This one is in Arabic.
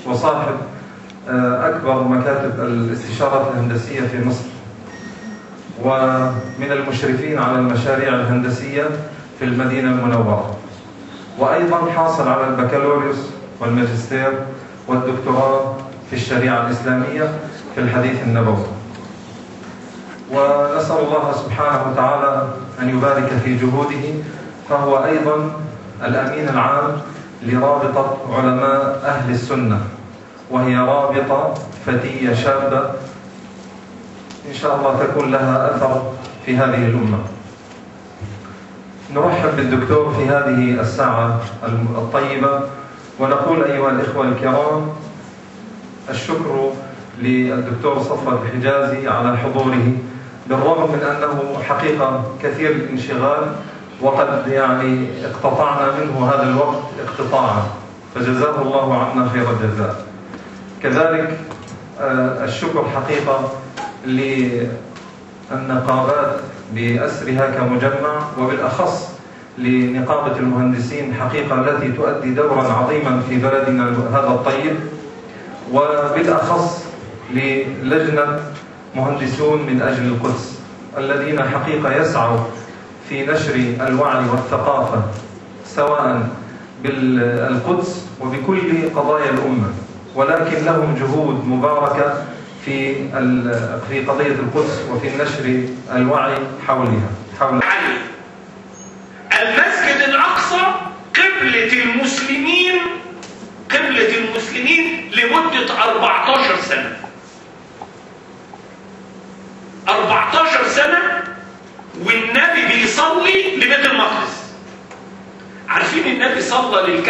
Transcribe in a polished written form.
وصاحب أكبر مكاتب الاستشارات الهندسية في مصر، ومن المشرفين على المشاريع الهندسية في المدينة المنورة، وأيضا حاصل على البكالوريوس والماجستير والدكتوراه في الشريعة الإسلامية في الحديث النبوي. ونسأل الله سبحانه وتعالى أن يبارك في جهوده، فهو أيضا الأمين العام لرابطة علماء أهل السنة، وهي رابطة فتية شابة إن شاء الله تكون لها أثر في هذه الأمة. نرحب بالدكتور في هذه الساعة الطيبة، ونقول أيها الإخوة الكرام الشكر للدكتور صفوت الحجازي على حضوره، بالرغم من أنه حقيقة كثير الانشغال، وقد اقتطعنا منه هذا الوقت اقتطاعا، فجزاه الله عنا خير الجزاء. كذلك الشكر حقيقة للنقابات بأسرها كمجمع، وبالأخص لنقابة المهندسين حقيقة التي تؤدي دورا عظيما في بلدنا هذا الطيب، وبالأخص للجنة مهندسون من أجل القدس الذين حقيقة يسعوا في نشر الوعي والثقافة سواء بالقدس وبكل قضايا الأمة، ولكن لهم جهود مباركة في قضية القدس وفي نشر الوعي حولها. المسجد الأقصى قبلة المسلمين لمدة 14 سنة. 14 سنة والنبي بيصلي لبيت المقدس. عارفين النبي صلى للكعبة